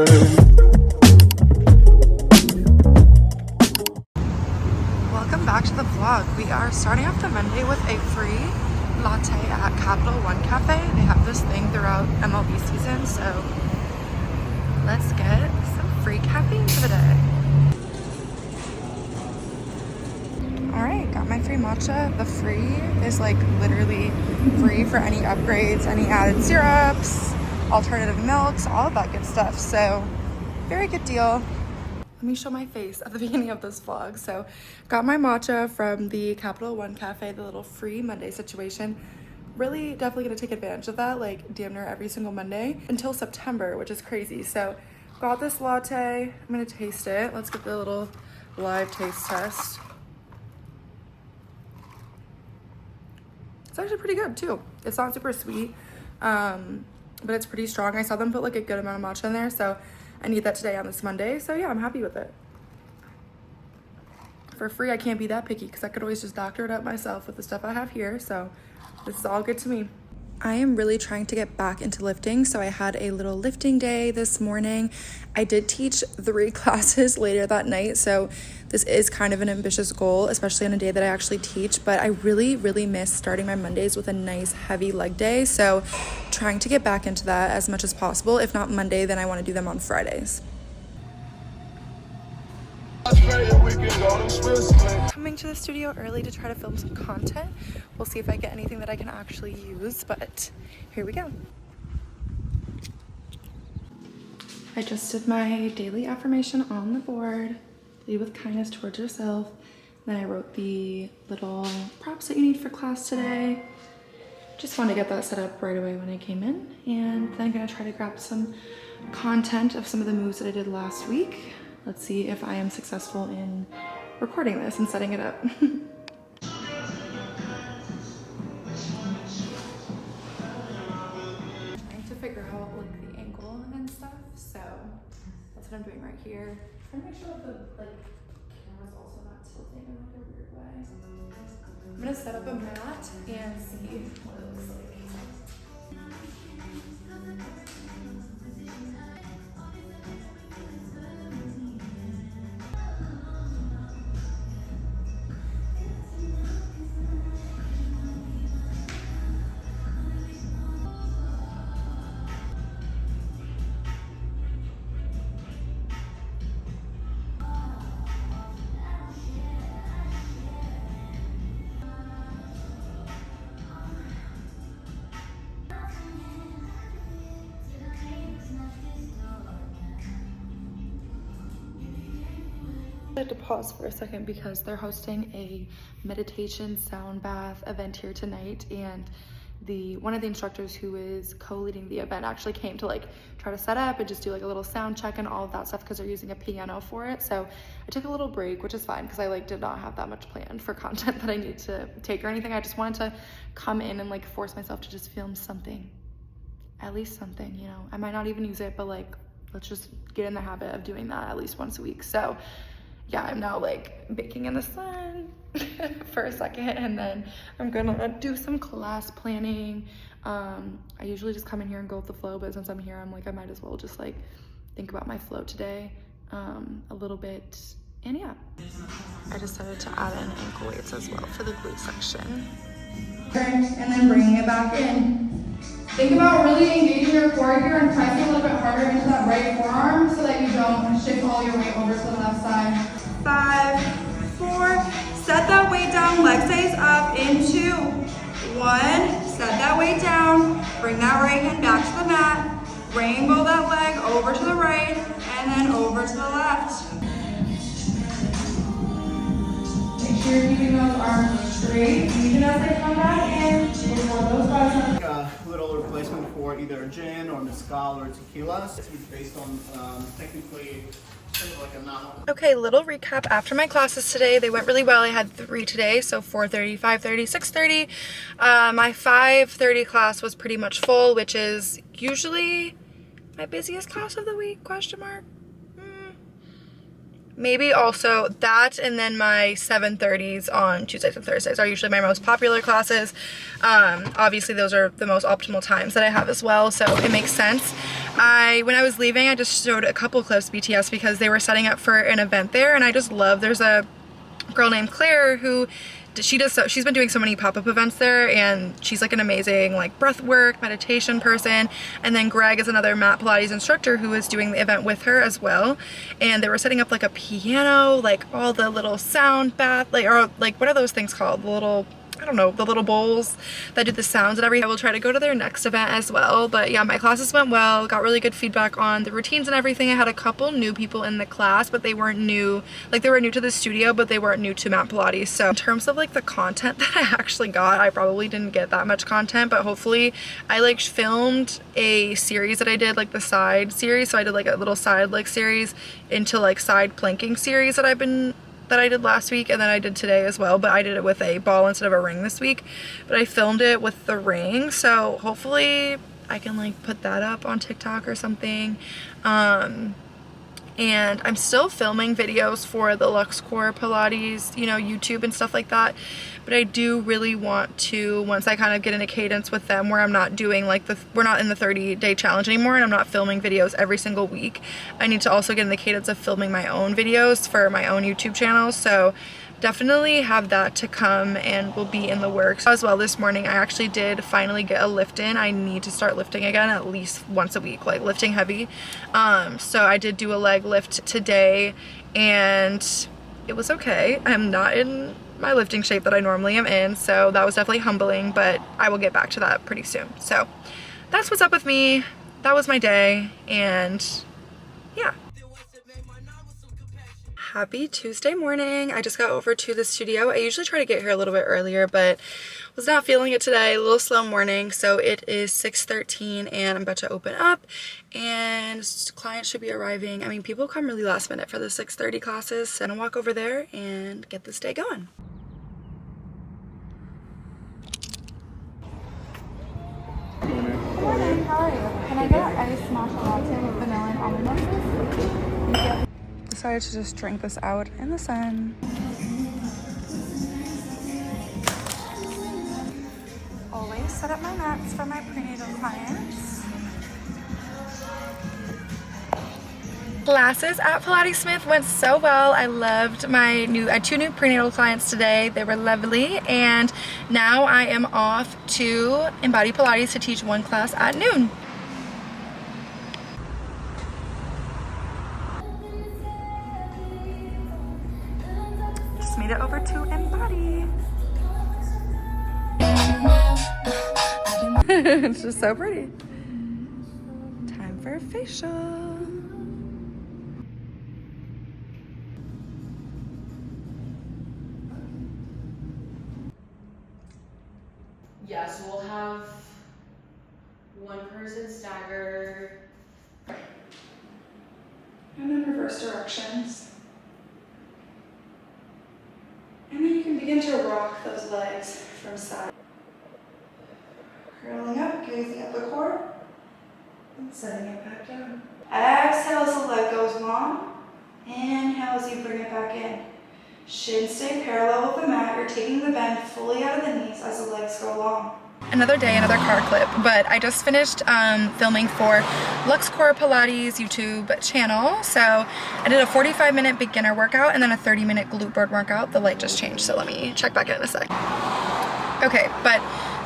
Welcome back to the vlog. We are starting off the Monday with a free latte at Capital One Cafe. They have this thing throughout MLB season, so let's get some free caffeine for the day. Alright, got my free matcha. The free is like literally free for any upgrades, any added syrups, alternative milks, all of that good stuff. So very good deal. Let me show my face at the beginning of this vlog. So got my matcha from the Capital One Cafe, the little free Monday situation. Really definitely gonna take advantage of that, like damn near every single Monday until September, which is crazy. So got this latte, I'm gonna taste it. Let's get the little live taste test. It's actually pretty good too. It's not super sweet, but it's pretty strong. I saw them put like a good amount of matcha in there, so I need that today on this Monday. So yeah, I'm happy with it. For free, I can't be that picky because I could always just doctor it up myself with the stuff I have here. So this is all good to me. I am really trying to get back into lifting, so I had a little lifting day this morning. I did teach 3 classes later that night, so this is kind of an ambitious goal, especially on a day that I actually teach, but I really miss starting my Mondays with a nice heavy leg day, so trying to get back into that as much as possible. If not Monday, then I want to do them on Fridays. Coming to the studio early to try to film some content. We'll see if I get anything that I can actually use, but here we go. I just did my daily affirmation on the board. Lead with kindness towards yourself. Then I wrote the little props that you need for class today. Just wanted to get that set up right away when I came in, and then I'm gonna try to grab some content of some of the moves that I did last week. Let's see if I am successful in recording this and setting it up. Trying to figure out like the angle and stuff, so that's what I'm doing right here. Trying to make sure that the camera's also not tilting in like a weird way. I'm gonna set up a mat and see what it looks like. I had to pause for a second because they're hosting a meditation sound bath event here tonight, and one of the instructors who is co-leading the event actually came to like try to set up and just do like a little sound check and all of that stuff because they're using a piano for it. So I took a little break, which is fine because I like did not have that much planned for content that I need to take or anything. I just wanted to come in and like force myself to just film something, at least something, you know. I might not even use it, but like let's just get in the habit of doing that at least once a week. So yeah, I'm now like baking in the sun for a second, and then I'm gonna do some class planning. I usually just come in here and go with the flow, but since I'm here, I'm like, I might as well just like think about my flow today a little bit. And yeah, I decided to add in ankle weights as well for the glute section. And then bringing it back in. Think about really engaging your core here and pressing a little bit harder into that right forearm so that you don't shift all your weight over to the left side. 5, 4, set that weight down, leg stays up into 1, set that weight down, bring that right hand back to the mat, rainbow that leg over to the right, and then over to the left. Make sure you're keeping those arms straight, even as they come back in, before those guys a little replacement for either gin or mezcal or tequila. It's based on technically like a novel. Okay, little recap after my classes today. They went really well. I had 3 today, so 4:30, 5:30, 6:30. My 5:30 class was pretty much full, which is usually my busiest class of the week, question mark. Maybe also that, and then my 7:30s on Tuesdays and Thursdays are usually my most popular classes. Obviously those are the most optimal times that I have as well, so it makes sense. when I was leaving, I just showed a couple clips BTS because they were setting up for an event there, and I just love, there's a girl named Claire who she's been doing so many pop-up events there, and she's like an amazing like breath work meditation person. And then Greg is another mat Pilates instructor who is doing the event with her as well, and they were setting up like a piano, like all the little sound bath, like, or like what are those things called, the little, I don't know, the little bowls that do the sounds and everything. I will try to go to their next event as well. But yeah, my classes went well, got really good feedback on the routines and everything. I had a couple new people in the class, but they weren't new, like they were new to the studio, but they weren't new to mat Pilates. So in terms of like the content that I actually got, I probably didn't get that much content, but hopefully I like filmed a series that I did, like the side series. So I did like a little side leg series into like side planking series that I did last week, and then I did today as well, but I did it with a ball instead of a ring this week, but I filmed it with the ring, so hopefully I can like put that up on TikTok or something. And I'm still filming videos for the LuxeCore Pilates, you know, YouTube and stuff like that, but I do really want to, once I kind of get in a cadence with them where I'm not doing like we're not in the 30-day challenge anymore, and I'm not filming videos every single week, I need to also get in the cadence of filming my own videos for my own YouTube channel. So definitely have that to come and will be in the works as well. This morning I actually did finally get a lift in. I need to start lifting again at least once a week, like lifting heavy. So I did do a leg lift today, and it was okay. I'm not in my lifting shape that I normally am in, so that was definitely humbling, but I will get back to that pretty soon. So that's what's up with me. That was my day, and yeah. Happy Tuesday morning. I just got over to the studio. I usually try to get here a little bit earlier, but was not feeling it today. A little slow morning. So it is 6:13 and I'm about to open up, and clients should be arriving. I mean, people come really last minute for the 6:30 classes. So I'm gonna walk over there and get this day going. Good morning, how are you? Can I get an iced matcha latte with vanilla and almond milk, please? Decided to just drink this out in the sun. Always set up my mats for my prenatal clients. Classes at Pilates Smith went so well. I loved I had 2 new prenatal clients today. They were lovely, and now I am off to Embody Pilates to teach 1 class at noon. Made it over to Embody. It's just so pretty. Time for a facial. Yeah, so we'll have 1 person stagger. And then reverse directions. And then you can begin to rock those legs from side. Curling up, gazing at the core, and setting it back down. Exhale as the leg goes long. Inhale as you bring it back in. Shins stay parallel with the mat. You're taking the bend fully out of the knees as the legs go long. Another day, another car clip, but I just finished filming for LuxeCore Pilates YouTube channel. So I did a 45-minute beginner workout and then a 30-minute glute board workout. The light just changed, so let me check back in a sec. Okay, but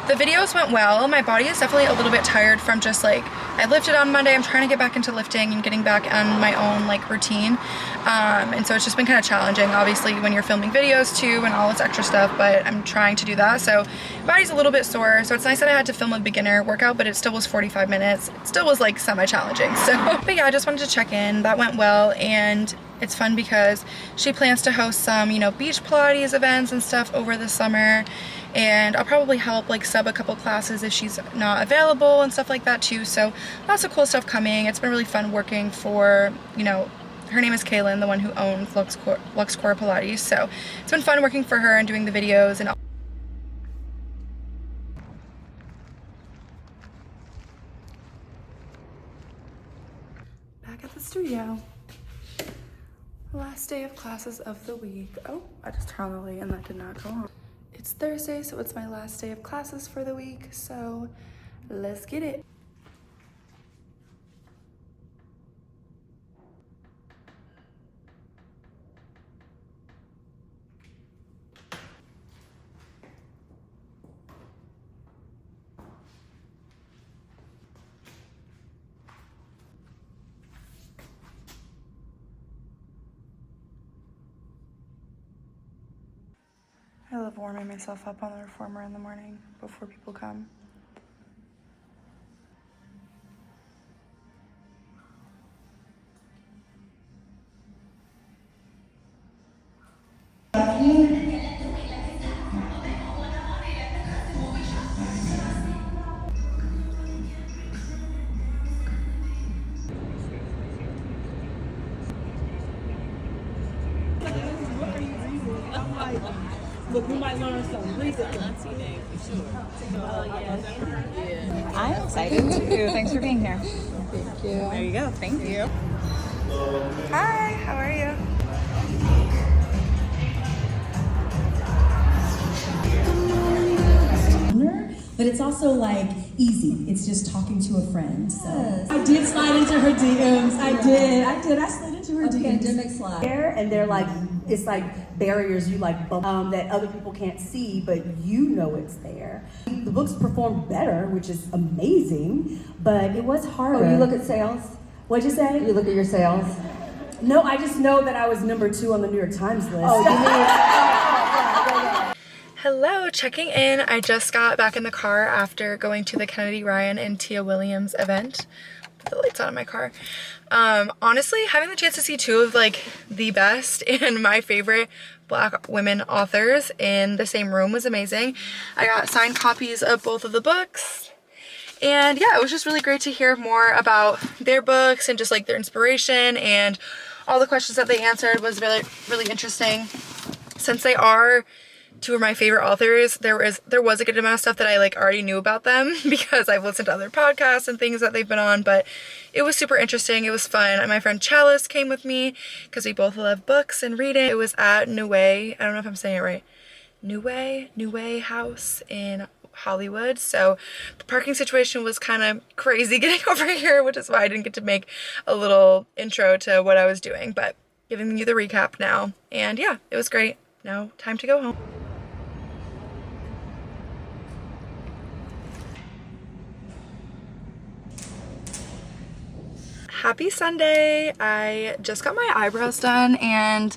the videos went well. My body is definitely a little bit tired from just like, I lifted on Monday. I'm trying to get back into lifting and getting back on my own like routine. And so it's just been kind of challenging, obviously, when you're filming videos too and all this extra stuff, but I'm trying to do that. So my body's a little bit sore. So it's nice that I had to film a beginner workout, but it still was 45 minutes. It still was like semi-challenging. So, but yeah, I just wanted to check in. That went well, and it's fun because she plans to host some, you know, beach Pilates events and stuff over the summer. And I'll probably help like sub a couple classes if she's not available and stuff like that too. So lots of cool stuff coming. It's been really fun working for, you know, her name is Kaylin, the one who owns LuxeCore Pilates. So it's been fun working for her and doing the videos and all. Back at the studio. Last day of classes of the week. Oh, I just turned on the light and that did not go on. It's Thursday, so it's my last day of classes for the week, so let's get it. I love warming myself up on the reformer in the morning before people come. Look, we might learn something. I'm excited too. Thanks for being here. Thank you. There you go. Thank you. Hi, how are you? But it's also like easy. It's just talking to a friend. So I did slide into her DMs. I did. I slid into her DMs. Pandemic slide. And they're like, it's like barriers you like bump, that other people can't see, but you know it's there. The books performed better, which is amazing, but it was harder. Oh, you look at sales? What'd you say? You look at your sales? No, I just know that I was #2 on the New York Times list. Oh, you mean? Hello, checking in. I just got back in the car after going to the Kennedy Ryan and Tia Williams event. Put the lights on in my car. Honestly, having the chance to see two of like the best and my favorite Black women authors in the same room was amazing. I got signed copies of both of the books. And yeah, it was just really great to hear more about their books and just like their inspiration, and all the questions that they answered was really, really interesting. Since they are two of my favorite authors, there was a good amount of stuff that I like already knew about them because I've listened to other podcasts and things that they've been on, but it was super interesting. It was fun. And my friend Chalice came with me because we both love books and reading. It was at Niue, I don't know if I'm saying it right, Niue House in Hollywood. So the parking situation was kind of crazy getting over here, which is why I didn't get to make a little intro to what I was doing, but giving you the recap now. And yeah, it was great. Now time to go home. Happy Sunday. I just got my eyebrows done, and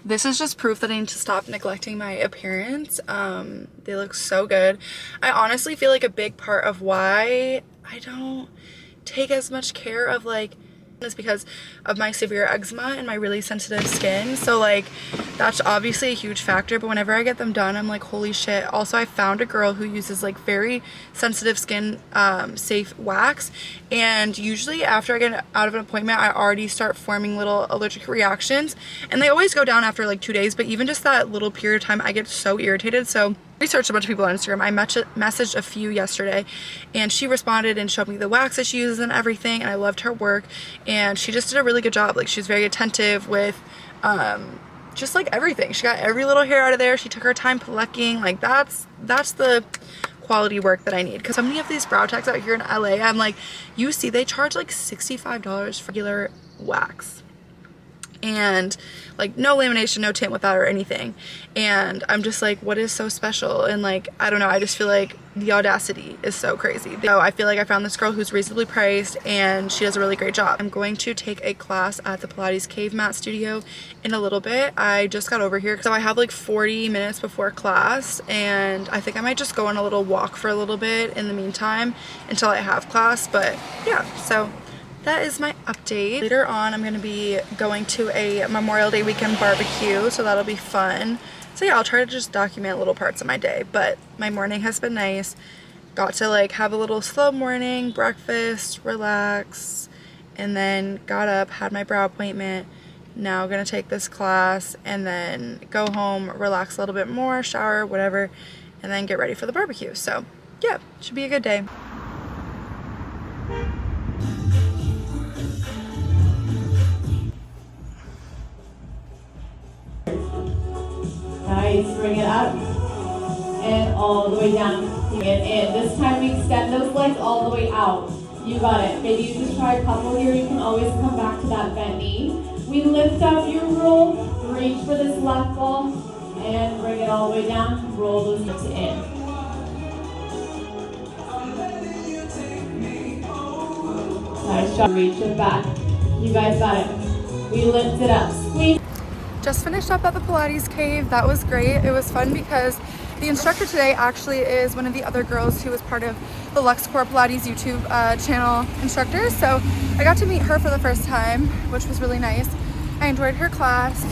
this is just proof that I need to stop neglecting my appearance. They look so good. I honestly feel like a big part of why I don't take as much care of like is because of my severe eczema and my really sensitive skin. So like that's obviously a huge factor, but whenever I get them done, I'm like, holy shit. Also, I found a girl who uses like very sensitive skin safe wax, and usually after I get out of an appointment, I already start forming little allergic reactions, and they always go down after like 2 days, but even just that little period of time I get so irritated. So I researched a bunch of people on Instagram. I messaged a few yesterday, and she responded and showed me the wax that she uses and everything, and I loved her work, and she just did a really good job. Like, she was very attentive with just like everything. She got every little hair out of there. She took her time plucking. Like, that's the quality work that I need, because so many of these brow techs out here in LA, I'm like, you see they charge like $65 for regular wax, and like no lamination, no tint with that or anything, and I'm just like, what is so special? And like, I don't know, I just feel like the audacity is so crazy. So I feel like I found this girl who's reasonably priced, and she does a really great job. I'm going to take a class at the Pilates Cave Mat Studio in a little bit. I just got over here, so I have like 40 minutes before class, and I think I might just go on a little walk for a little bit in the meantime until I have class. But yeah, so that is my update. Later on, I'm gonna be going to a Memorial Day weekend barbecue, so that'll be fun. So yeah, I'll try to just document little parts of my day, but my morning has been nice. Got to like have a little slow morning, breakfast, relax, and then got up, had my brow appointment. Now gonna take this class and then go home, relax a little bit more, shower, whatever, and then get ready for the barbecue. So yeah, should be a good day. Nice, bring it up and all the way down and in. This time we extend those legs all the way out. You got it. Maybe you just try a couple here. You can always come back to that bent knee. We lift up your roll, reach for this left ball, and bring it all the way down. Roll those hips in. Nice job. Reach it back. You guys got it. We lift it up. Squeeze. just finished up at the Pilates cave. That was great. It was fun because the instructor today actually is one of the other girls who was part of the LuxCore Pilates YouTube channel instructors. So I got to meet her for the first time, which was really nice. I enjoyed her class.